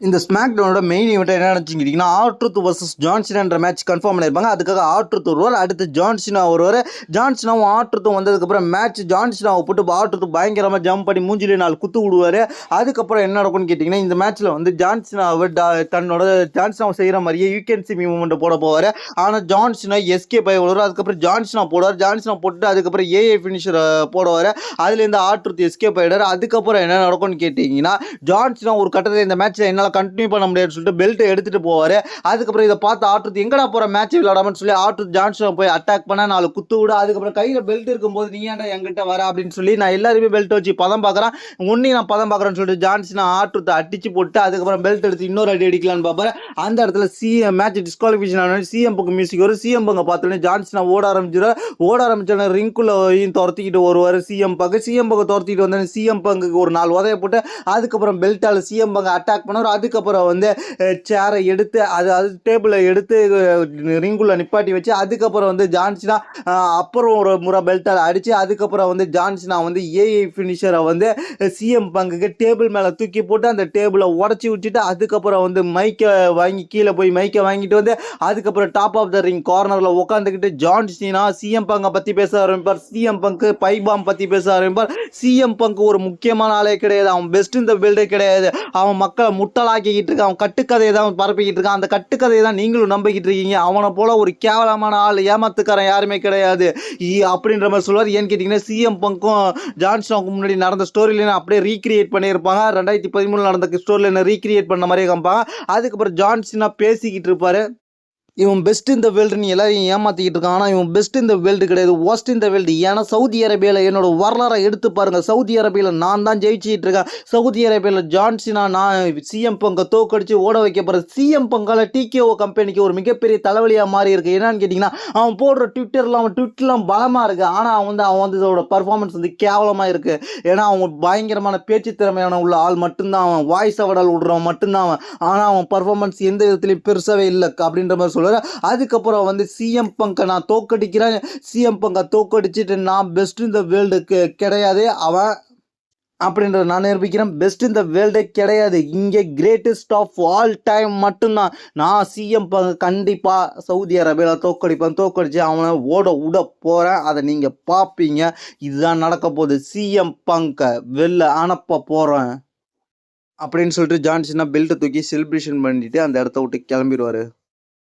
இந்த smack டவுனோட main event என்ன நினச்சிக்கிட்டிங்கன்னா ஆர்ட்ருத் versus ஜான்சினான்ற match confirm பண்ணியிருப்பாங்க. அதுக்காக ஆர்ட்ருத் வருவார், அடுத்து ஜான்சினா வருவார். ஜான்சினாவும் ஆர்ட்ருத்தும் வந்ததுக்கப்புறம் மேட்ச் ஜான்சினாவை போட்டு ஆர்ட்ருத் பயங்கரமாக ஜம்ப் பண்ணி மூஞ்சிலே 4 குத்து விடுவார். அதுக்கப்புறம் என்ன நடக்கும்னு கேட்டிங்கன்னா இந்த மேட்ச்சில் வந்து ஜான்சினாவை ஜான்சினாவை செய்கிற மாதிரியே யூகேன்சி மூமெண்ட்டை போட போவார். ஆனால் ஜான்சினா எஸ்கேப் ஆகி விடுவார். அதுக்கப்புறம் ஜான்சினா போடுவார். ஜான்சினா போட்டு அதுக்கப்புறம் ஏஏ ஃபினிஷர் போடுவார். அதுலேருந்து ஆர்ட்ருத் எஸ்கேப் ஆகிடுவார். அதுக்கப்புறம் என்ன நடக்கும்னு கேட்டிங்கன்னா ஜான்சினா ஒரு கட்டத்தில் இந்த மேட்ச்சில் என்னால் கண்டினியூ பண்ண முடியாதுன்னு சொல்லிட்டு பெல்ட்டை எடுத்துட்டு போவார். அதுக்கப்புறம் இதை பார்த்து ஆர்ட்ருத் எங்கடா போகிற மேட்ச் விளையாடாமன்னு சொல்லி ஆர்ட்ருத் ஜான்சனை போய் அட்டாக் பண்ண 4 குத்து விட. அதுக்கப்புறம் கையில் பெல்ட் இருக்கும்போது நீ ஏன்டா என்கிட்ட வர அப்படின்னு சொல்லி நான் எல்லாருமே பெல்ட் வச்சு பதம் பார்க்குறேன், உன்னையும் நான் பதம் பார்க்குறேன்னு சொல்லிட்டு ஜான்சனை ஆர்ட்ருத்தை அடிச்சு போட்டு அதுக்கப்புறம் பெல்ட் எடுத்து இன்னொரு அடி அடிக்கலான்னு பார்ப்பாரு. அந்த இடத்துல மேட்ச் டிஸ்குவாலிஃபிகேஷன் ஆன சிஎம் பங்கு மியூசிக் வரும். சிஎம் பங்கை பார்த்தோன்னே ஜான்சனை ஓட ஆரம்பிச்சோன்னா ரிங்குள்ளையும் துரத்திக்கிட்டு வருவார் சிஎம் பங்கு. சிஎம் பங்கை துரத்திக்கிட்டு வந்தோடனே சிஎம் பங்குக்கு ஒரு 4 உதைய போட்டு அதுக்கப்புறம் பெல்ட்டால் சிஎம் பங்கை அட்டாக் பண்ணுவார். அதுக்கப்புறம் வந்து சேரை எடுத்து அது டேபிளை எடுத்து ரிங்குள்ள நிப்பாட்டி வச்சு அதுக்கப்புறம் வந்து ஜான்சினா அப்புறம் ஒரு முறை பெல்ட்டால் அடித்து அதுக்கப்புறம் வந்து ஜான்சினா வந்து ஏஐ ஃபினிஷரை வந்து சிஎம் பங்குக்கு டேபிள் மேலே தூக்கி போட்டு அந்த டேபிளை உடச்சி விட்டுட்டு அதுக்கப்புறம் வந்து மைக்கை வாங்கி கீழே போய் மைக்கை வாங்கிட்டு வந்து அதுக்கப்புறம் டாப் ஆஃப் த ரிங் கார்னரில் உட்காந்துக்கிட்டு ஜான்சினா சிஎம் பங்கை பற்றி பேச ஆரம்பிப்பார். சிஎம் பங்கு பைபாம் பற்றி பேச ஆரம்பிப்பார். சிஎம் பங்கு ஒரு முக்கியமான ஆளே கிடையாது, அவன் பெஸ்ட் இந்த பில்டே கிடையாது, அவன் மக்களை முட்டலாக்கிக்கிட்டு இருக்கான், அவன் கட்டுக்கதையை தான் பரப்பிக்கிட்டு இருக்கான், அந்த கட்டுக்கதையை தான் நீங்களும் நம்பிக்கிட்டு இருக்கீங்க, அவனை போல ஒரு கேவலமான ஆள் ஏமாத்துக்காரன் யாருமே கிடையாது அப்படின்ற மாதிரி சொல்லுவார். ஏன்னு கேட்டிங்கன்னா சிஎம் பங்கும் ஜான்சனுக்கு முன்னாடி நடந்த ஸ்டோரியில் அப்படியே ரீக்ரியேட் பண்ணியிருப்பாங்க. 2013 நடந்த ஸ்டோரியில் ரீக்ரியேட் பண்ண மாதிரியே காமிப்பாங்க. அதுக்கப்புறம் ஜான்சனா பேசிக்கிட்டு இருப்பார், இவன் பெஸ்ட் இந்த வேர்ல்டுன்னு எல்லாரையும் ஏமாற்றிக்கிட்டு இருக்கான், ஆனால் இவன் பெஸ்ட் இந்த வேர்ல்டு கிடையாது, ஒஸ்ட் இந்த வேர்ல்டு. ஏன்னா சவுதி அரேபியாவில் என்னோட வரலாறை எடுத்து பாருங்கள், சவுதி அரேபியாவில் நான் தான் ஜெயிச்சிட்டு இருக்கேன். சவுதி அரேபியாவில் ஜான்சினா நான் சிஎம் பங்கை தோக்கடிச்சு ஓட வைக்க போகிறேன். சிஎம் பங்கால் டிகேஓ கம்பெனிக்கு ஒரு மிகப்பெரிய தலைவலியாக மாறி இருக்குது. என்னன்னு கேட்டிங்கன்னா அவன் போடுற ட்விட்டர்லாம் பலமாக இருக்குது, ஆனால் அவன் வந்து இதோட பர்ஃபார்மன்ஸ் வந்து கேவலமாக இருக்குது. ஏன்னா அவன் பயங்கரமான பேச்சு திறமையான உள்ள ஆள் மட்டும்தான், அவன் வாய்ஸ் அவடால் விடுறவன் மட்டும்தான் அவன், ஆனால் அவன் பர்ஃபார்மன்ஸ் எந்த விதத்துலையும் பெருசாகவே இல்லை அப்படின்ற மாதிரி அதுக்கப்புறம் வந்து சிஎம் பங்கை நான் தோக்கடிக்கிறேன், சிஎம் பங்கை தோக்கடிச்சிட்டு நான் பெஸ்ட் இந்த வேர்ல்டுக்கு கிடையாது அவன் அப்படின்றத நான் நிரூபிக்கிறேன். பெஸ்ட் இந்த வேர்ல்டே கிடையாது, இங்கே கிரேட்டஸ்ட் ஆஃப் ஆல் டைம் மட்டும்தான். நான் சிஎம் பங்கு கண்டிப்பாக சவுதி அரேபியாவில் தோக்கடிச்சு அவனை ஓட விட போகிறேன், அதை நீங்கள் பார்ப்பீங்க. இதுதான் நடக்க போகுது, சிஎம் பங்கை வெளில அனுப்ப போகிறேன் அப்படின்னு சொல்லிட்டு ஜான்சனா பெல்ட்டை தூக்கி செலிப்ரேஷன் பண்ணிட்டு அந்த இடத்த விட்டு கிளம்பிடுவார்.